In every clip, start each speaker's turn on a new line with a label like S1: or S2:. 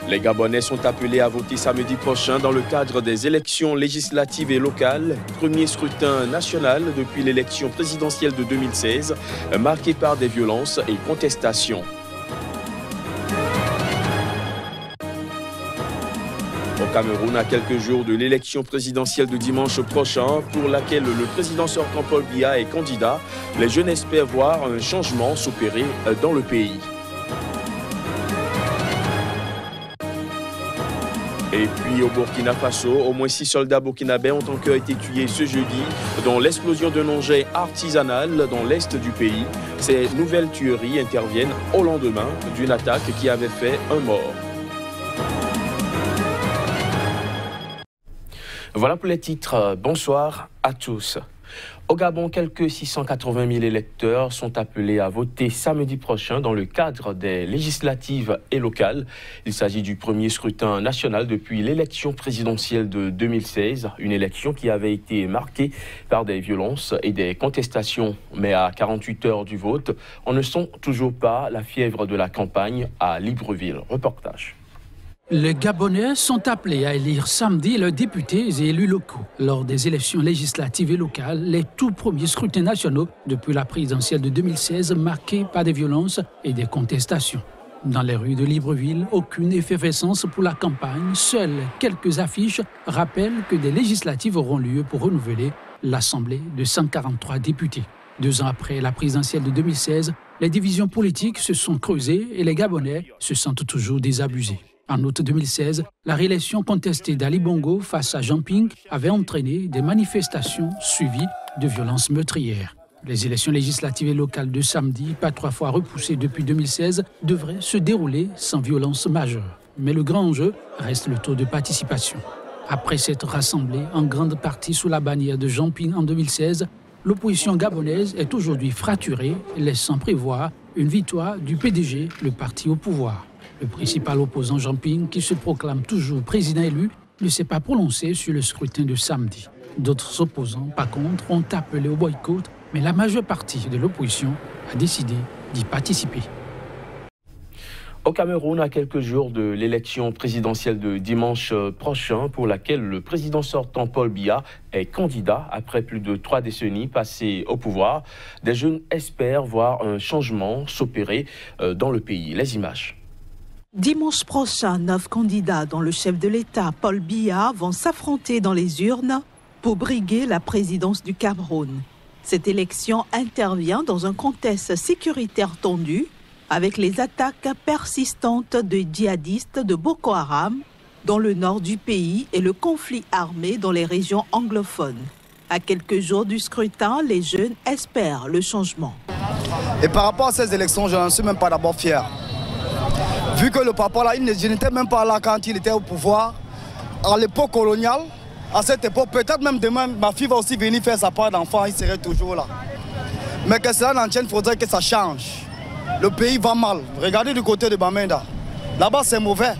S1: Les Gabonais sont appelés à voter samedi prochain dans le cadre des élections législatives et locales. Premier scrutin national depuis l'élection présidentielle de 2016, marqué par des violences et contestations. Au Cameroun, à quelques jours de l'élection présidentielle de dimanche prochain, pour laquelle le président sortant Paul Biya est candidat, les jeunes espèrent voir un changement s'opérer dans le pays. Et puis au Burkina Faso, au moins 6 soldats burkinabés ont encore été tués ce jeudi dans l'explosion d'un engin artisanal dans l'est du pays. Ces nouvelles tueries interviennent au lendemain d'une attaque qui avait fait un mort. Voilà pour les titres. Bonsoir à tous. Au Gabon, quelques 680 000 électeurs sont appelés à voter samedi prochain dans le cadre des législatives et locales. Il s'agit du premier scrutin national depuis l'élection présidentielle de 2016, une élection qui avait été marquée par des violences et des contestations. Mais à 48 heures du vote, on ne sent toujours pas la fièvre de la campagne à Libreville. Reportage.
S2: Les Gabonais sont appelés à élire samedi leurs députés et élus locaux lors des élections législatives et locales, les tout premiers scrutins nationaux depuis la présidentielle de 2016 marqués par des violences et des contestations. Dans les rues de Libreville, aucune effervescence pour la campagne, seules quelques affiches rappellent que des législatives auront lieu pour renouveler l'Assemblée de 143 députés. 2 ans après la présidentielle de 2016, les divisions politiques se sont creusées et les Gabonais se sentent toujours désabusés. En août 2016, la réélection contestée d'Ali Bongo face à Jean Ping avait entraîné des manifestations suivies de violences meurtrières. Les élections législatives et locales de samedi, pas 3 fois repoussées depuis 2016, devraient se dérouler sans violence majeure. Mais le grand enjeu reste le taux de participation. Après s'être rassemblée en grande partie sous la bannière de Jean Ping en 2016, l'opposition gabonaise est aujourd'hui fracturée, laissant prévoir une victoire du PDG, le parti au pouvoir. Le principal opposant Jean Ping, qui se proclame toujours président élu, ne s'est pas prononcé sur le scrutin de samedi. D'autres opposants, par contre, ont appelé au boycott, mais la majeure partie de l'opposition a décidé d'y participer.
S1: Au Cameroun, à quelques jours de l'élection présidentielle de dimanche prochain, pour laquelle le président sortant Paul Biya est candidat après plus de 3 décennies passées au pouvoir, des jeunes espèrent voir un changement s'opérer dans le pays. Les images.
S3: Dimanche prochain, 9 candidats dont le chef de l'État, Paul Biya, vont s'affronter dans les urnes pour briguer la présidence du Cameroun. Cette élection intervient dans un contexte sécuritaire tendu avec les attaques persistantes de djihadistes de Boko Haram dans le nord du pays et le conflit armé dans les régions anglophones. À quelques jours du scrutin, les jeunes espèrent le changement.
S4: Et par rapport à ces élections, je n'en suis même pas d'abord fier. Vu que le papa-là, je n'étais même pas là quand il était au pouvoir, à l'époque coloniale, à cette époque, peut-être même demain, ma fille va aussi venir faire sa part d'enfant, il serait toujours là. Mais que cela n'en tienne, il faudrait que ça change. Le pays va mal. Regardez du côté de Bamenda. Là-bas, c'est mauvais.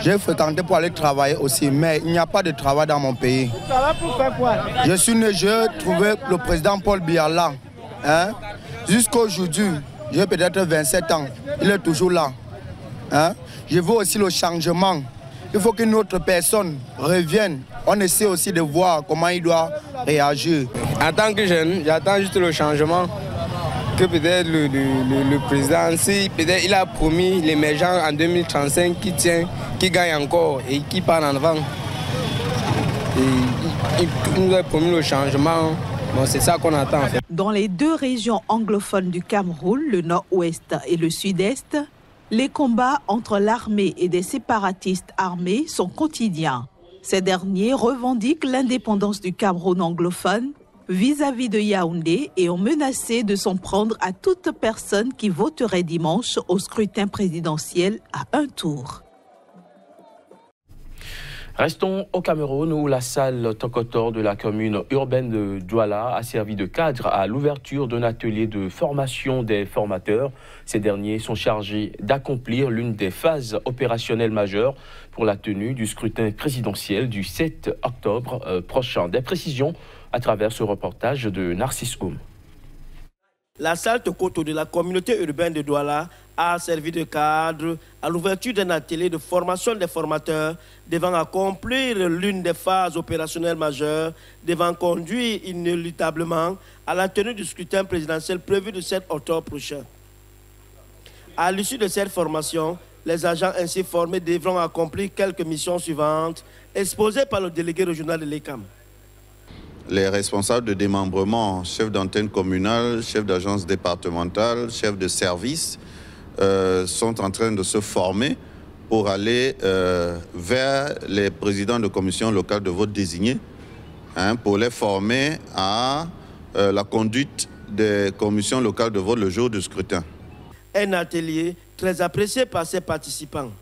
S5: J'ai fréquenté pour aller travailler aussi, mais il n'y a pas de travail dans mon pays.
S4: Tu travailles pour faire quoi?
S5: Je suis né, j'ai trouvé le président Paul Biya là. Jusqu'à aujourd'hui, j'ai peut-être 27 ans. Il est toujours là. Je veux aussi le changement. Il faut qu'une autre personne revienne. On essaie aussi de voir comment il doit réagir.
S6: En tant que jeune, j'attends juste le changement. Que peut-être le président, si peut-être il a promis l'émergence en 2035 qui tient, qui gagne encore et qui part en avant. Il nous a promis le changement. Bon, c'est ça qu'on attend en fait.
S3: Dans les 2 régions anglophones du Cameroun, le nord-ouest et le sud-est, les combats entre l'armée et des séparatistes armés sont quotidiens. Ces derniers revendiquent l'indépendance du Cameroun anglophone vis-à-vis de Yaoundé et ont menacé de s'en prendre à toute personne qui voterait dimanche au scrutin présidentiel à un tour.
S1: Restons au Cameroun où la salle Tokotor de la commune urbaine de Douala a servi de cadre à l'ouverture d'un atelier de formation des formateurs. Ces derniers sont chargés d'accomplir l'une des phases opérationnelles majeures pour la tenue du scrutin présidentiel du 7 octobre prochain. Des précisions à travers ce reportage de Narcisse Oum.
S7: La salle Tokoto de la communauté urbaine de Douala a servi de cadre à l'ouverture d'un atelier de formation des formateurs devant accomplir l'une des phases opérationnelles majeures devant conduire inéluctablement à la tenue du scrutin présidentiel prévu le 7 octobre prochain. À l'issue de cette formation, les agents ainsi formés devront accomplir quelques missions suivantes exposées par le délégué régional de l'ECAM.
S8: Les responsables de démembrement, chefs d'antenne communale, chefs d'agence départementale, chefs de service sont en train de se former pour aller vers les présidents de commissions locales de vote désignés, pour les former à la conduite des commissions locales de vote le jour du scrutin.
S7: Un atelier très apprécié par ses participants.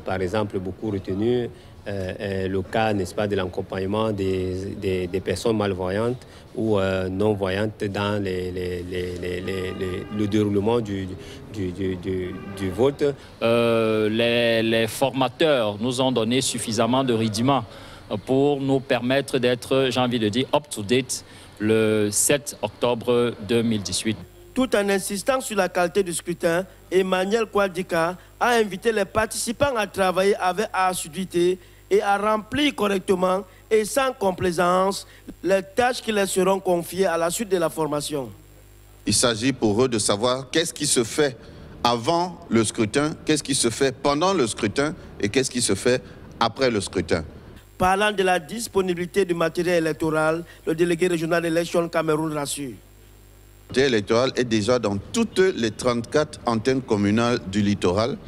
S9: Par exemple, beaucoup retenu le cas, n'est-ce pas, de l'accompagnement des personnes malvoyantes ou non-voyantes dans le déroulement du vote.
S10: Les formateurs nous ont donné suffisamment de rudiments pour nous permettre d'être, j'ai envie de dire, up-to-date le 7 octobre 2018.
S7: Tout en insistant sur la qualité du scrutin, Emmanuel Kouadika a invité les participants à travailler avec assiduité et à remplir correctement et sans complaisance les tâches qui leur seront confiées à la suite de la formation.
S8: Il s'agit pour eux de savoir qu'est-ce qui se fait avant le scrutin, qu'est-ce qui se fait pendant le scrutin et qu'est-ce qui se fait après le scrutin.
S7: Parlant de la disponibilité du matériel électoral, le délégué régional d'élection Cameroun rassure.
S8: Le matériel électoral est déjà dans toutes les 34 antennes communales du littoral,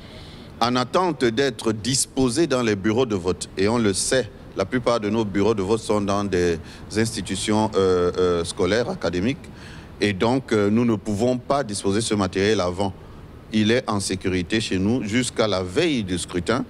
S8: en attente d'être disposé dans les bureaux de vote. Et on le sait, la plupart de nos bureaux de vote sont dans des institutions scolaires, académiques. Et donc, nous ne pouvons pas disposer ce matériel avant. Il est en sécurité chez nous jusqu'à la veille du scrutin.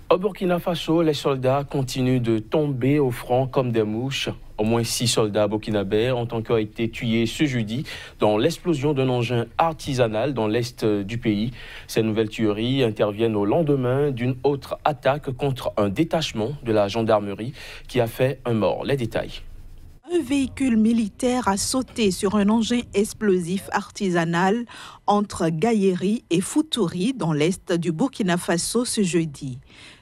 S1: Au Burkina Faso, les soldats continuent de tomber au front comme des mouches. Au moins 6 soldats burkinabés ont encore été tués ce jeudi dans l'explosion d'un engin artisanal dans l'est du pays. Ces nouvelles tueries interviennent au lendemain d'une autre attaque contre un détachement de la gendarmerie qui a fait un mort. Les détails.
S3: Un véhicule militaire a sauté sur un engin explosif artisanal entre Gaïeri et Foutouri dans l'est du Burkina Faso ce jeudi.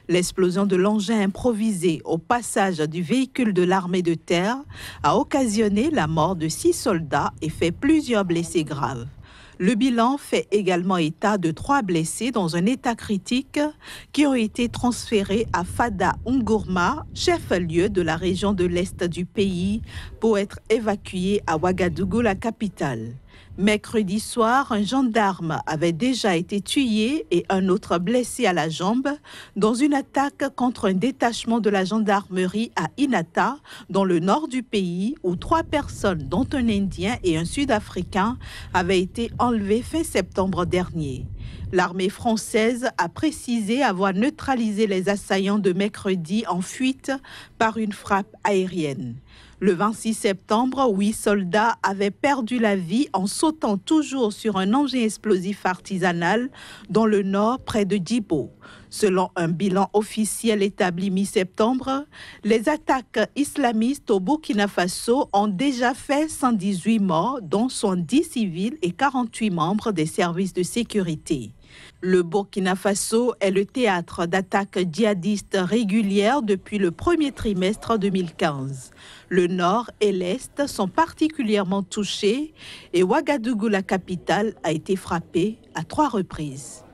S3: L'explosion de l'engin improvisé au passage du véhicule de l'armée de terre a occasionné la mort de 6 soldats et fait plusieurs blessés graves. Le bilan fait également état de 3 blessés dans un état critique qui ont été transférés à Fada Ngourma, chef-lieu de la région de l'Est du pays, pour être évacués à Ouagadougou, la capitale. Mercredi soir, un gendarme avait déjà été tué et un autre blessé à la jambe dans une attaque contre un détachement de la gendarmerie à Inata, dans le nord du pays, où 3 personnes, dont un Indien et un Sud-Africain, avaient été enlevées fin septembre dernier. L'armée française a précisé avoir neutralisé les assaillants de mercredi en fuite par une frappe aérienne. Le 26 septembre, 8 soldats avaient perdu la vie en sautant toujours sur un engin explosif artisanal dans le nord près de Djibo. Selon un bilan officiel établi mi-septembre, les attaques islamistes au Burkina Faso ont déjà fait 118 morts, dont 70 civils et 48 membres des services de sécurité. Le Burkina Faso est le théâtre d'attaques djihadistes régulières depuis le premier trimestre 2015. Le nord et l'est sont particulièrement touchés et Ouagadougou, la capitale, a été frappée à 3 reprises.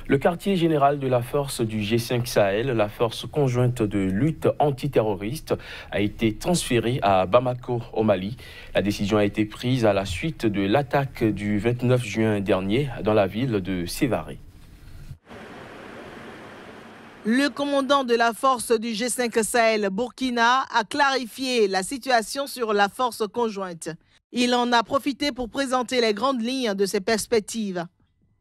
S1: Le quartier général de la force du G5 Sahel, la force conjointe de lutte antiterroriste, a été transféré à Bamako, au Mali. La décision a été prise à la suite de l'attaque du 29 juin dernier dans la ville de Sévaré.
S11: Le commandant de la force du G5 Sahel Burkina a clarifié la situation sur la force conjointe. Il en a profité pour présenter les grandes lignes de ses perspectives.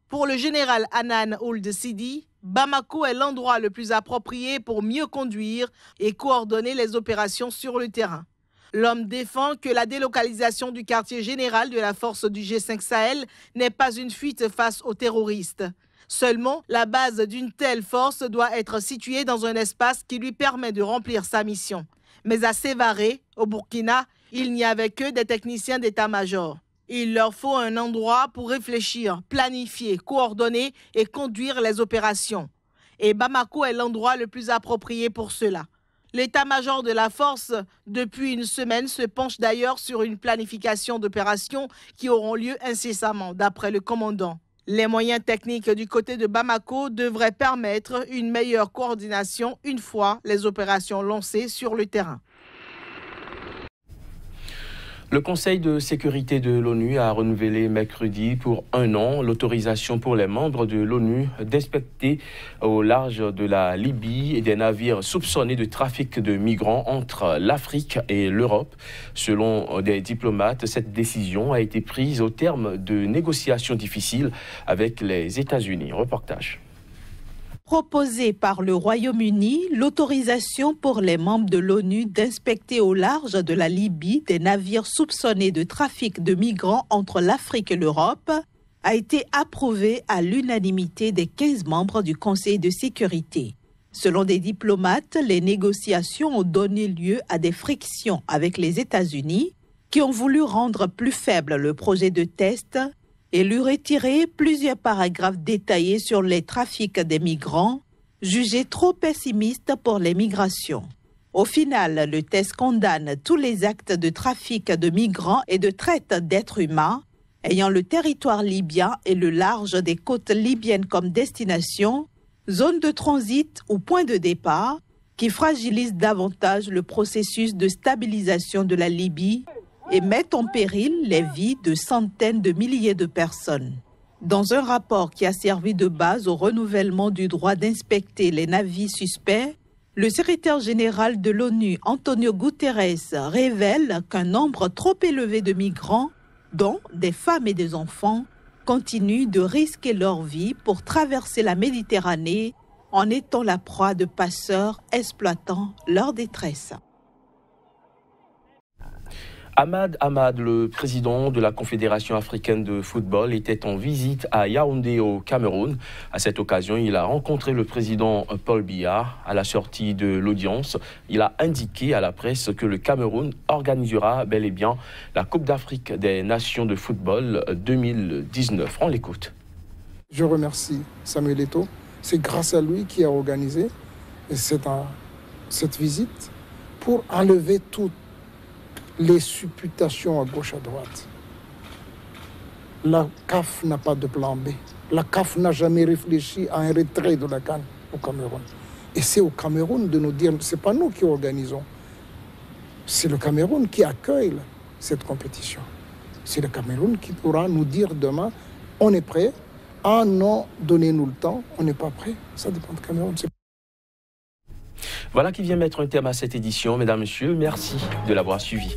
S11: Pour le général Hanan Ould Sidi, Bamako est l'endroit le plus approprié pour mieux conduire et coordonner les opérations sur le terrain. L'homme défend que la délocalisation du quartier général de la force du G5 Sahel n'est pas une fuite face aux terroristes. Seulement, la base d'une telle force doit être située dans un espace qui lui permet de remplir sa mission. Mais à Sévaré, au Burkina, il n'y avait que des techniciens d'état-major. Il leur faut un endroit pour réfléchir, planifier, coordonner et conduire les opérations. Et Bamako est l'endroit le plus approprié pour cela. L'état-major de la force, depuis une semaine, se penche d'ailleurs sur une planification d'opérations qui auront lieu incessamment, d'après le commandant. Les moyens techniques du côté de Bamako devraient permettre une meilleure coordination une fois les opérations lancées sur le terrain.
S1: Le Conseil de sécurité de l'ONU a renouvelé mercredi pour 1 an l'autorisation pour les membres de l'ONU d'inspecter au large de la Libye des navires soupçonnés de trafic de migrants entre l'Afrique et l'Europe. Selon des diplomates, cette décision a été prise au terme de négociations difficiles avec les États-Unis. Reportage.
S3: Proposée par le Royaume-Uni, l'autorisation pour les membres de l'ONU d'inspecter au large de la Libye des navires soupçonnés de trafic de migrants entre l'Afrique et l'Europe a été approuvée à l'unanimité des 15 membres du Conseil de sécurité. Selon des diplomates, les négociations ont donné lieu à des frictions avec les États-Unis qui ont voulu rendre plus faible le projet de test et lui retirer plusieurs paragraphes détaillés sur les trafics des migrants, jugés trop pessimistes pour les migrations. Au final, le test condamne tous les actes de trafic de migrants et de traite d'êtres humains, ayant le territoire libyen et le large des côtes libyennes comme destination, zone de transit ou point de départ, qui fragilise davantage le processus de stabilisation de la Libye et mettent en péril les vies de centaines de milliers de personnes. Dans un rapport qui a servi de base au renouvellement du droit d'inspecter les navires suspects, le secrétaire général de l'ONU, Antonio Guterres, révèle qu'un nombre trop élevé de migrants, dont des femmes et des enfants, continuent de risquer leur vie pour traverser la Méditerranée en étant la proie de passeurs exploitant leur détresse.
S1: Ahmad Ahmad, le président de la Confédération africaine de football, était en visite à Yaoundé au Cameroun. À cette occasion, il a rencontré le président Paul Biya. À la sortie de l'audience, il a indiqué à la presse que le Cameroun organisera bel et bien la Coupe d'Afrique des Nations de football 2019. On l'écoute.
S12: Je remercie Samuel Eto'o. C'est grâce à lui qui a organisé cette visite pour enlever toutes les supputations à gauche à droite. La CAF n'a pas de plan B. La CAF n'a jamais réfléchi à un retrait de la CAN au Cameroun. Et c'est au Cameroun de nous dire, ce n'est pas nous qui organisons, c'est le Cameroun qui accueille cette compétition. C'est le Cameroun qui pourra nous dire demain, on est prêt, ah non, donnez-nous le temps, on n'est pas prêt. Ça dépend du Cameroun.
S1: Voilà qui vient mettre un terme à cette édition. Mesdames, Messieurs, merci de l'avoir suivi.